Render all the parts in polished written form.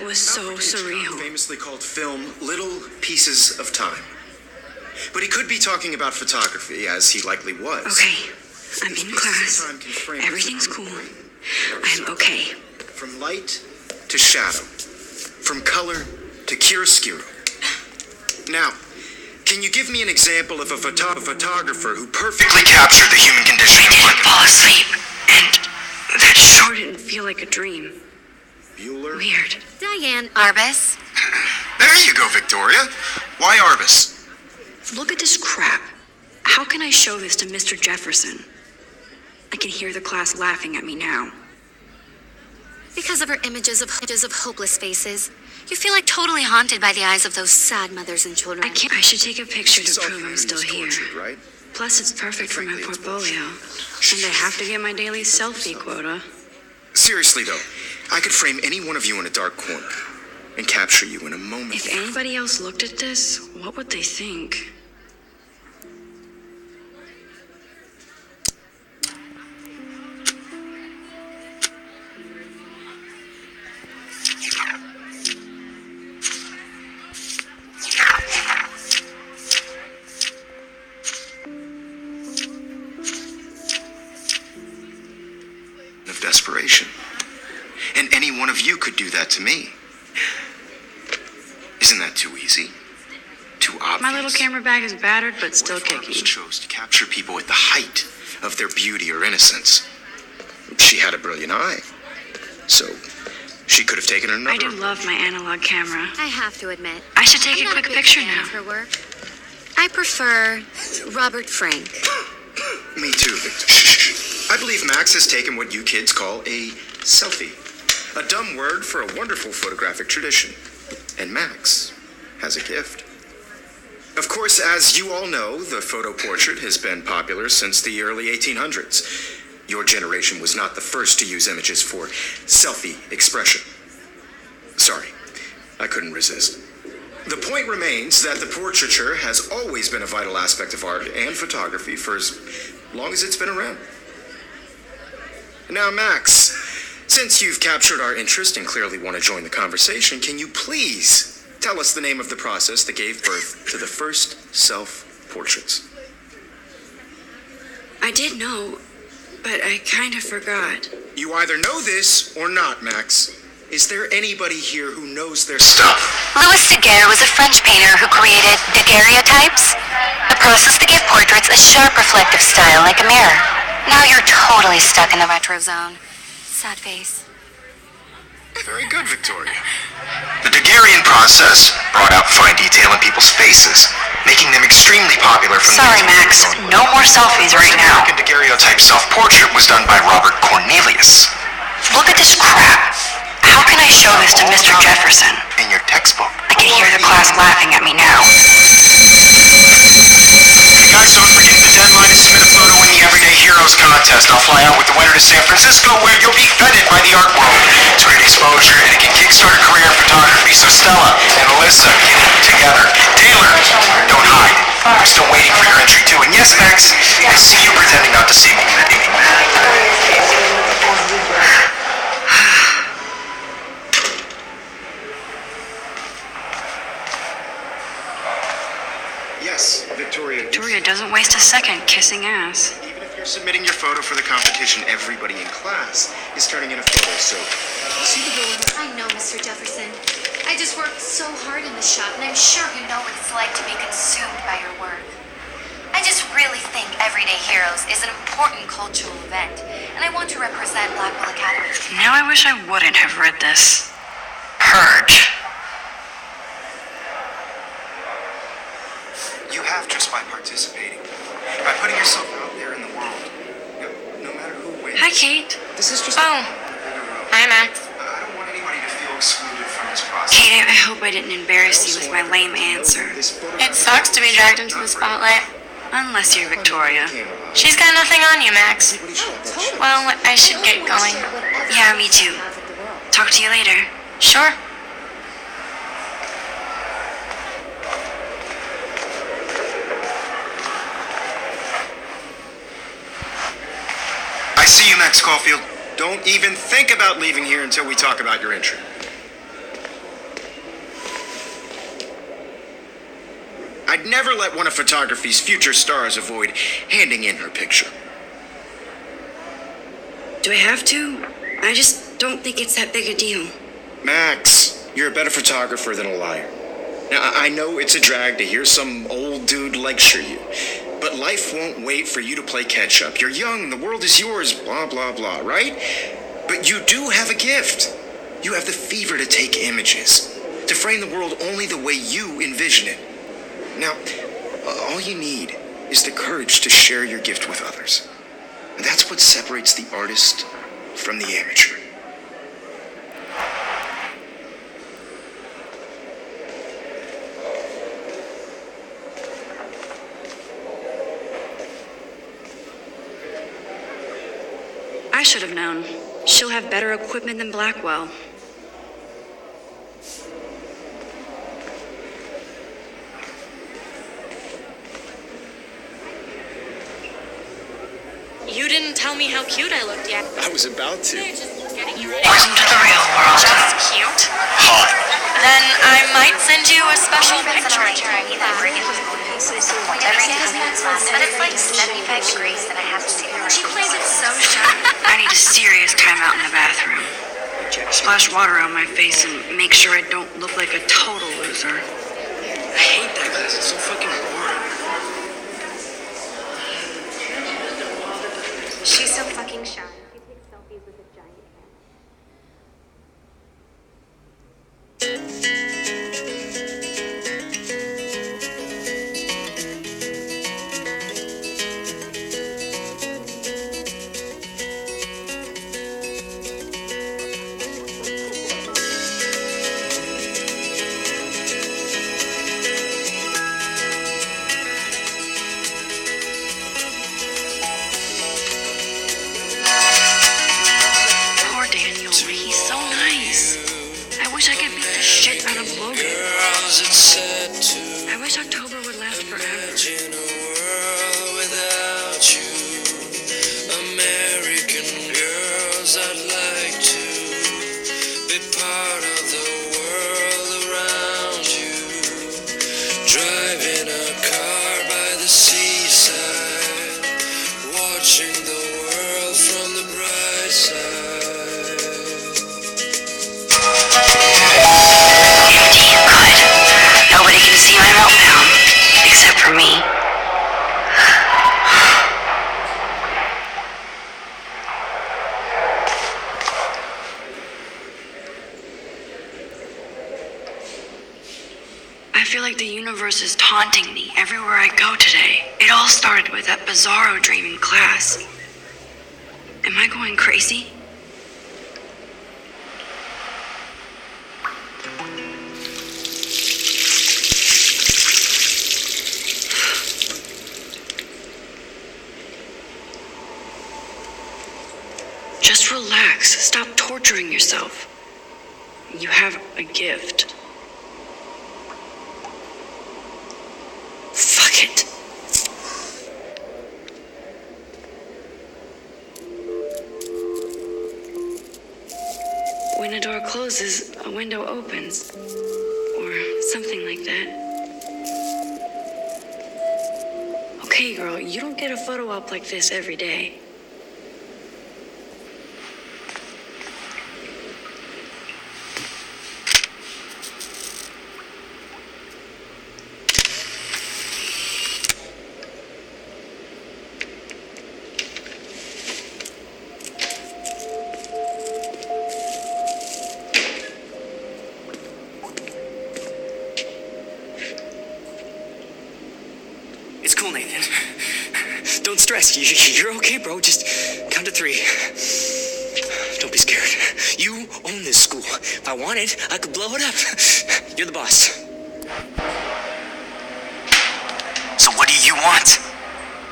That was so surreal. Famously called film Little Pieces of Time. But he could be talking about photography, as he likely was. Okay, I'm in class. Everything's cool. I'm okay. From light to shadow. From color to chiaroscuro. Now, can you give me an example of a photographer who perfectly captured the human condition? I didn't fall asleep, and that sure didn't feel like a dream. Bueller? Weird. Diane Arbus. There you go, Victoria. Why Arbus? Look at this crap. How can I show this to Mr. Jefferson? I can hear the class laughing at me now. Because of her images of hopeless faces, you feel like totally haunted by the eyes of those sad mothers and children. I should take a picture to prove I'm still here. Tortured, right? Plus, it's perfect for my portfolio. And I have to get my daily selfie quota. Seriously, though, I could frame any one of you in a dark corner and capture you in a moment. If anybody else looked at this, what would they think? Of desperation. And any one of you could do that to me. Isn't that too easy? Too obvious? My little camera bag is battered, but still What if Arbus kicking. chose to capture people at the height of their beauty or innocence? She had a brilliant eye. So, she could have taken another. I do love my analog camera. I have to admit, I should take I'm a not quick big picture fan now. of her work. I prefer Robert Frank. Me too, Victor. Shh. I believe Max has taken what you kids call a selfie. A dumb word for a wonderful photographic tradition. And Max has a gift. Of course, as you all know, the photo portrait has been popular since the early 1800s. Your generation was not the first to use images for selfie expression. Sorry, I couldn't resist. The point remains that the portraiture has always been a vital aspect of art and photography for as long as it's been around. Now, Max, since you've captured our interest and clearly want to join the conversation, can you please tell us the name of the process that gave birth to the first self-portraits? I did know, but I kind of forgot. You either know this or not, Max. Is there anybody here who knows their stuff? Louis Daguerre was a French painter who created daguerreotypes, a process to give portraits a sharp reflective style like a mirror. Now you're totally stuck in the retro zone. Sad face. Very good, Victoria. The Daguerrean process brought out fine detail in people's faces, making them extremely popular from Sorry, the Max. No more selfies right now. The American daguerreotype self-portrait was done by Robert Cornelius. Look at this crap. How can I show this to Mr. Jefferson? In your textbook. I can hear the class laughing at me now. Hey guys, don't forget the deadline to submit a photo in the Everyday Heroes contest. I'll fly out with the winner to San Francisco, where you'll be feted by the art world. It's great exposure, and it can kickstart a career in photography. So Stella and Alyssa, get it together. Taylor, don't hide. I'm still waiting for your entry too. And yes, Max, I see you pretending not to see me. Yes, Victoria. Victoria doesn't waste a second kissing ass. Even if you're submitting your photo for the competition, everybody in class is turning in a photo, so you see the villain? I know, Mr. Jefferson. I just worked so hard in the shop, and I'm sure you know what it's like to be consumed by your work. I just really think Everyday Heroes is an important cultural event, and I want to represent Blackwell Academy. Now I wish I wouldn't have read this. Purge. You have just by participating, by putting yourself out there in the world. No matter who wins. Hi, Kate. This is just. Oh. Hi, Max. I don't want anybody to feel excluded from this process. Kate, I hope I didn't embarrass you with my lame answer. It sucks to be dragged into the spotlight. Unless you're Victoria. She's got nothing on you, Max. Well, I should get going. Yeah, me too. Talk to you later. Sure. I see you, Max Caulfield. Don't even think about leaving here until we talk about your entry. I'd never let one of photography's future stars avoid handing in her picture. Do I have to? I just don't think it's that big a deal. Max, you're a better photographer than a liar. Now, I know it's a drag to hear some old dude lecture you, but life won't wait for you to play catch-up. You're young, the world is yours, blah, blah, blah, right? But you do have a gift. You have the fever to take images, to frame the world only the way you envision it. Now, all you need is the courage to share your gift with others. And that's what separates the artist from the amateur. I should have known. She'll have better equipment than Blackwell. You didn't tell me how cute I looked yet. I was about to. They're just getting you ready. Welcome to the real world. Just cute. Hot. Then I might send you a special picture. But it's like 75 degrees and I have to see her. She plays it so shy. I need a serious timeout in the bathroom. Splash water on my face and make sure I don't look like a total loser. I hate that class. It's so fucking boring. She's so fucking shy. She takes selfies with a giant cat. Poor Daniel. He's so nice. I wish I could beat the shit out of Logan. I wish October would last forever. American girls, I'd like to be part of the world around you. Driving a car by the seaside, watching the world from the bright side. Empty and good. Nobody can see my meltdown. Except for me. I feel like the universe is taunting me everywhere I go today. It all started with that bizarro dream in class. Am I going crazy? Just relax. Stop torturing yourself. You have a gift. Fuck it. When a door closes, a window opens. Or something like that. Okay, girl, you don't get a photo op like this every day. It's cool, Nathan. Don't stress. You're okay, bro. Just count to 3. Don't be scared. You own this school. If I wanted, I could blow it up. You're the boss. So what do you want?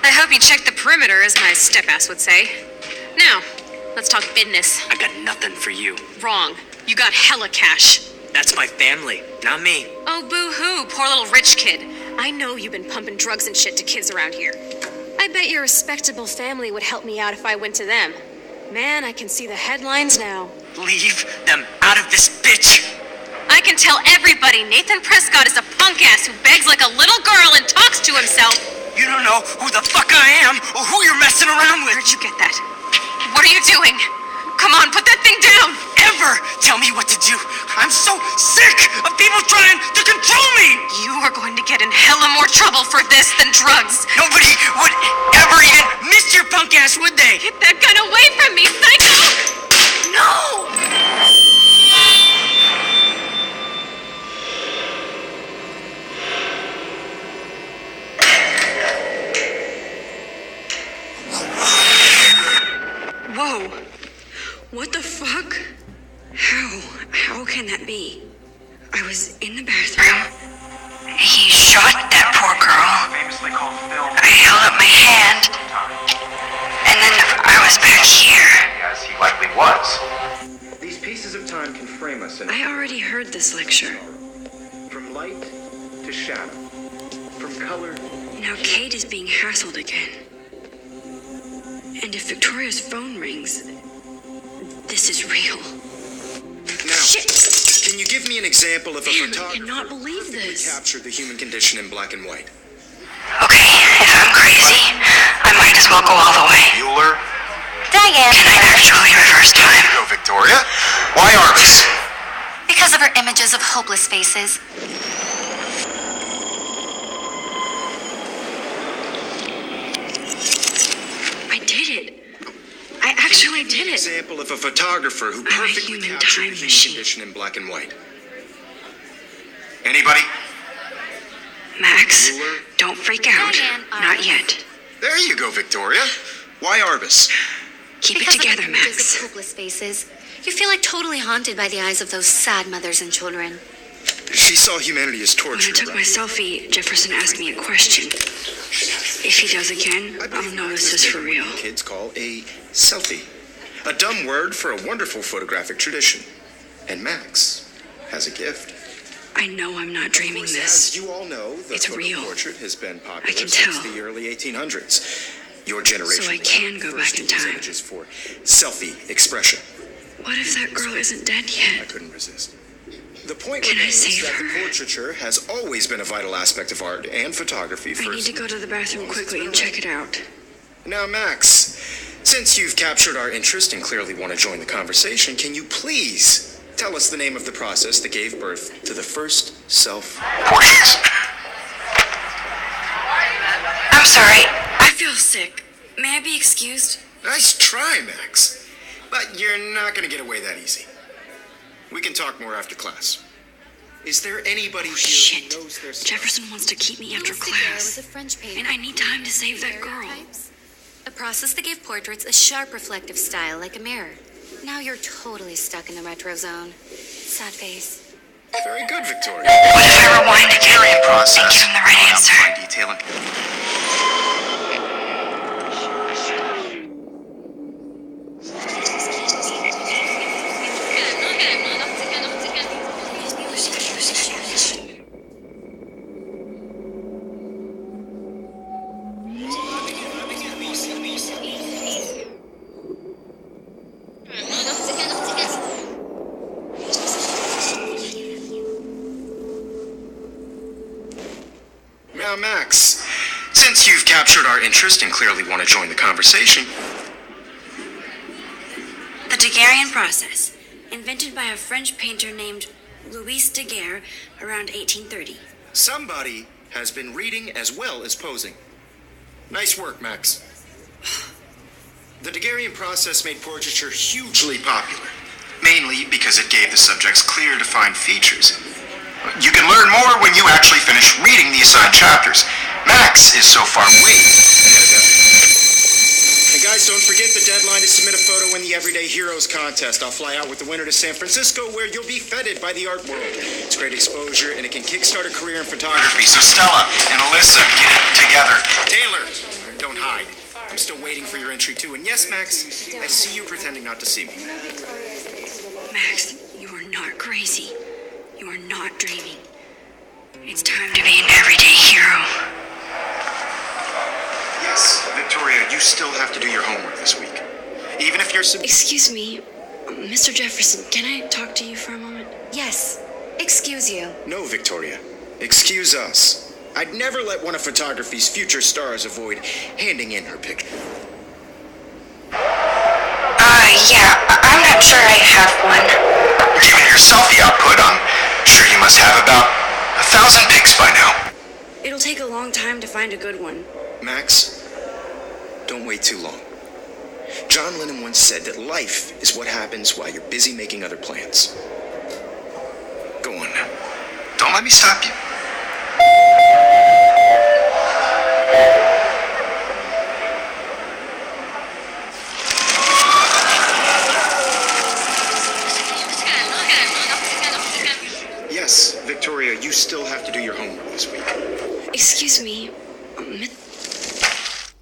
I hope you checked the perimeter, as my step-ass would say. Now, let's talk business. I got nothing for you. Wrong. You got hella cash. That's my family, not me. Oh, boo-hoo, poor little rich kid. I know you've been pumping drugs and shit to kids around here. I bet your respectable family would help me out if I went to them. Man, I can see the headlines now. Leave them out of this bitch. I I can tell everybody Nathan Prescott is a punk ass who begs like a little girl and talks to himself. You don't know who the fuck I am or who you're messing around with. Where'd you get that? What are you doing? Come on, put that thing down. Ever tell me what to do. I'm so sick of people trying to control me. You are going to get in hella more trouble for this than drugs. Nobody would ever even miss your punk ass, would they? Get that gun away from me, psycho! No! Whoa. What the fuck? How can that be? I was in the bathroom. He shot that poor girl. I held up my hand, and then I was back here. As he likely was. These pieces of time can frame us in I already heard this lecture. from light to shadow, from color. Now Kate is being hassled again. And if Victoria's phone rings, this is real. Now, Shit! can you give me an example of a Damn, I photographer cannot believe who perfectly this. captured the human condition in black and white? Okay, if I'm crazy, I might as well go all the way. Bueller? Diane. Can I actually reverse time? Go, Victoria. Why Arby's? Because of her images of hopeless faces. I did it. I actually did An it. example of a photographer who I'm a perfectly human captured time the human machine. condition in black and white. Anybody? Max, Bueller? don't freak out. Diane, Not yet. There you go, Victoria. Why Arbus? Keep Because it together, of the images Max. of hopeless faces. You feel like totally haunted by the eyes of those sad mothers and children. She saw humanity as When I torture. took my right? selfie, Jefferson asked me a question. If he does again, I I'll believe know Max this has is for taken real. what you kids call a selfie. A dumb word for a wonderful photographic tradition. And Max has a gift. I know I'm not Of dreaming course, this. As you all know, the It's photo real. portrait has been popular I can since tell. the early 1800s. Your generation So I was can the go first back in to use time. images for selfie expression. What if that girl isn't dead I yet? couldn't resist. The point Can I remains save that her? the portraiture has always been a vital aspect of art and photography. I need to go to the bathroom quickly and check it out. Now, Max, since you've captured our interest and clearly want to join the conversation, can you please tell us the name of the process that gave birth to the first self? Portraits. I'm sorry. I feel sick. May I be excused? Nice try, Max. But you're not going to get away that easy. We can talk more after class. Is there anybody here Shit. who knows their stuff? Jefferson wants to keep me after Louis Daguerre class. was a French painter. And I need time to save that girl. Stereotypes? A process that gave portraits a sharp reflective style like a mirror. Now you're totally stuck in the retro zone. Sad face. Very good, Victoria. What if I rewind again and Process. give him the right answer? Fine detail and- Now, Max, since you've captured our interest and clearly want to join the conversation, The Daguerrean process, invented by a French painter named Louis Daguerre around 1830. somebody has been reading as well as posing. Nice work, Max. The Daguerrean process made portraiture hugely popular, mainly because it gave the subjects clear, defined features. You can learn more when you actually finish reading the assigned chapters. Max is so far way ahead of everyone. And guys, don't forget the deadline to submit a photo in the Everyday Heroes contest. I'll fly out with the winner to San Francisco, where you'll be feted by the art world. It's great exposure, and it can kickstart a career in photography. So Stella and Alyssa, get it together. Taylor, don't hide. I'm still waiting for your entry, too. And yes, Max, I see you pretending not to see me. Max, you are not crazy. You are not dreaming. It's time To be an everyday hero. Yes, Victoria, you still have to do your homework this week. Even if you're... Excuse me, Mr. Jefferson, can I talk to you for a moment? Yes. Excuse you. No, Victoria. Excuse us. I'd never let one of photography's future stars avoid handing in her picture. Yeah, I'm not sure I have one. Given your selfie output, I'm sure you must have about 1,000 pics by now. It'll take a long time to find a good one. Max, don't wait too long. John Lennon once said that life is what happens while you're busy making other plans. Go on now. Don't let me stop you. Yes, Victoria, you still have to do your homework this week. Excuse me.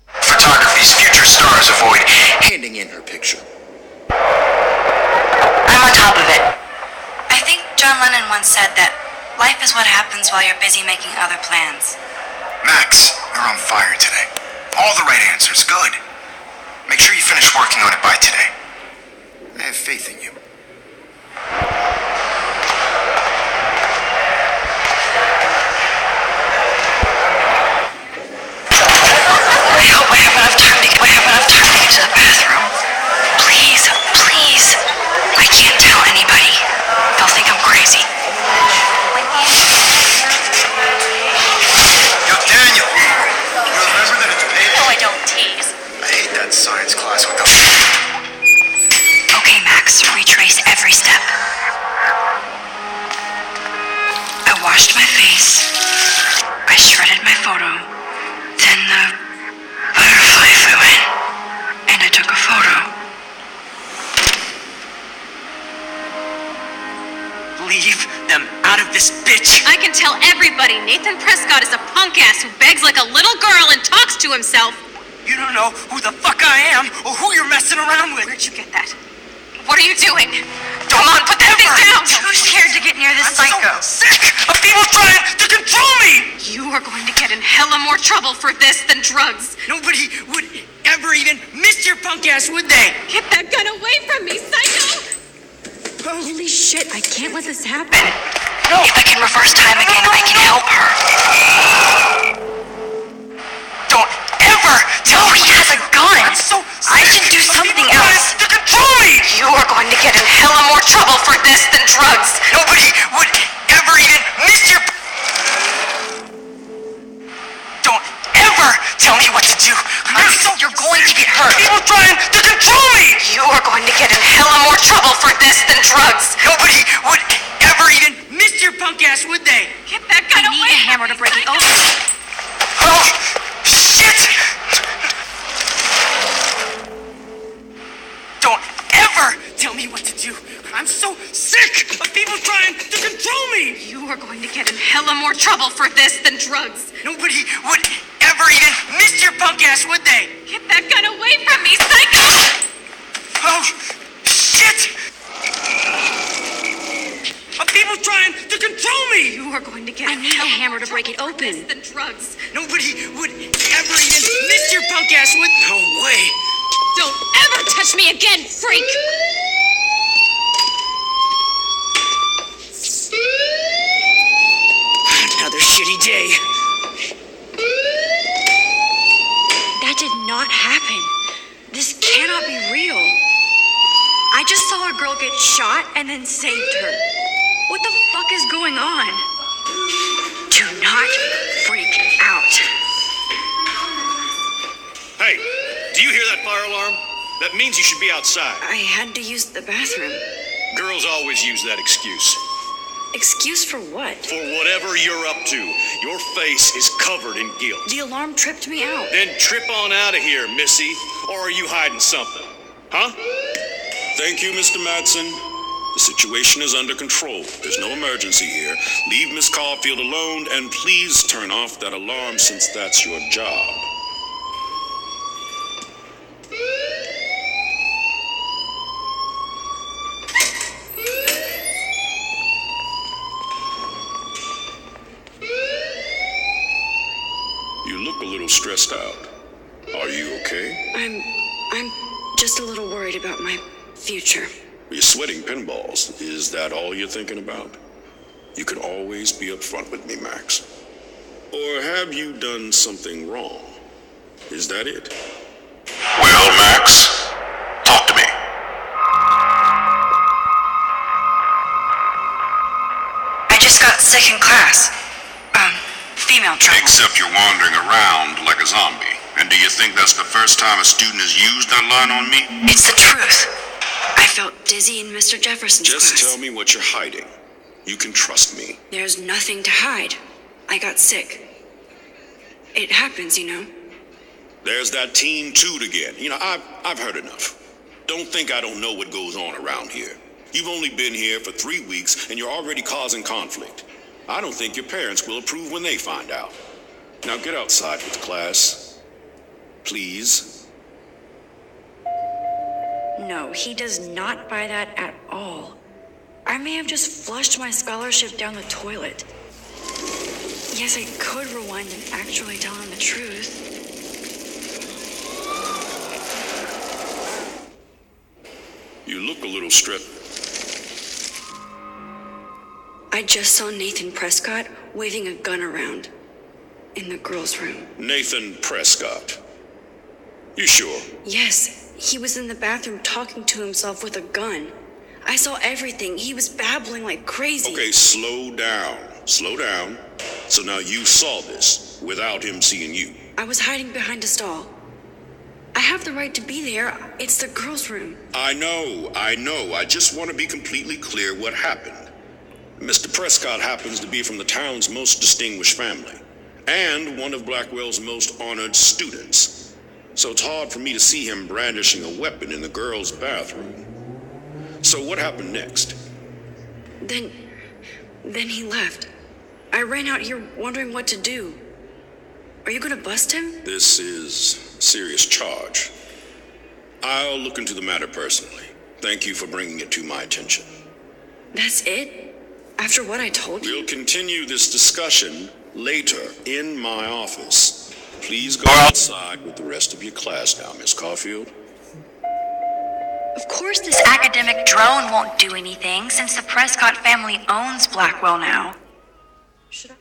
Photography's future stars avoid handing in her picture. I'm on top of it. I think John Lennon once said that life is what happens while you're busy making other plans. Max, you're on fire today. All the right answers, good. Make sure you finish working on it by today. I have faith in you. I hope I have enough time to get to the bathroom. Please, please. I can't tell anybody. They'll think I'm crazy. Yo, Daniel, you remember that it's paved? No, I don't tease. I hate that science class with the... Okay, Max, retrace every step. I washed my face. I shredded my photo. Then the butterfly flew in, and I took a photo. Leave them out of this bitch. I can tell everybody Nathan Prescott is a punk ass who begs like a little girl and talks to himself. You don't know who the fuck I am or who you're messing around with. Where'd you get that? What are you doing? Come on, put that thing down. Too scared to get near this psycho. I'm so sick of people trying to control me. You are going to get in hella more trouble for this than drugs. Nobody would ever even miss your punk ass, would they? Get that gun away from me, psycho! Holy shit, I can't let this happen. No. If I can reverse time again, I can help her. Don't ever tell me He has a gun. I'm so I sick should do of something people trying else. to control me. You are going to get in hella more trouble for this than drugs. Nobody would ever even miss your... Don't ever tell me what to do. I'm so You're going to get hurt. people trying to control me. You are going to get in hella more trouble for this than drugs. Nobody would ever even miss your punk ass, would they? Get that gun I away need a from hammer me, to break it psycho! open. Oh, shit! Don't ever tell me what to do. I'm so sick of people trying to control me. You are going to get in hella more trouble for this than drugs. Nobody would ever even miss your punk ass, would they? Get that gun away from me, psycho! Oh, shit! Of people trying to control me. You are going to get I in need a hella hammer more to break it trouble for this open. than drugs. Nobody would ever even miss your punk ass, would? No way. Don't ever touch me again, freak! Another shitty day. That did not happen. This cannot be real. I just saw a girl get shot and then saved her. What the fuck is going on? Do not freak out. Hey, do you hear that fire alarm? That means you should be outside. I had to use the bathroom. Girls always use that excuse. Excuse for what? For whatever you're up to, your face is covered in guilt. The alarm tripped me out. Then trip on out of here, Missy. Or are you hiding something? Huh? Thank you, Mr. Madsen. The situation is under control. There's no emergency here. Leave Miss Caulfield alone, and please turn off that alarm since that's your job. You look a little stressed out. Are you okay? I'm just a little worried about my future. You're sweating pinballs. Is that all you're thinking about? You can always be upfront with me, Max. Or have you done something wrong? Is that it? Well, Max, talk to me. I just got sick in class. Female trouble. Except you're wandering around like a zombie. And do you think that's the first time a student has used that line on me? It's the truth. I felt dizzy in Mr. Jefferson's class. Just tell me what you're hiding. You can trust me. There's nothing to hide. I got sick. It happens, you know. There's that teen toot again. You know, I've heard enough. Don't think I don't know what goes on around here. You've only been here for 3 weeks and you're already causing conflict. I don't think your parents will approve when they find out. Now get outside with class. Please. No, he does not buy that at all. I may have just flushed my scholarship down the toilet. Yes, I could rewind and actually tell him the truth. You look a little stripped. I just saw Nathan Prescott waving a gun around in the girls' room. Nathan Prescott. You sure? Yes, he was in the bathroom talking to himself with a gun. I saw everything. He was babbling like crazy. Okay, slow down. Slow down. So now you saw this without him seeing you. I was hiding behind a stall. I have the right to be there. It's the girls' room. I know. I just want to be completely clear what happened. Mr. Prescott happens to be from the town's most distinguished family, and one of Blackwell's most honored students. So it's hard for me to see him brandishing a weapon in the girls' bathroom. So what happened next? Then he left. I ran out here wondering what to do. Are you gonna bust him? This is a serious charge. I'll look into the matter personally. Thank you for bringing it to my attention. That's it? After what I told you? We'll continue this discussion later in my office. Please go outside with the rest of your class now, Miss Caulfield. Of course This academic drone won't do anything since the Prescott family owns Blackwell now. Should I?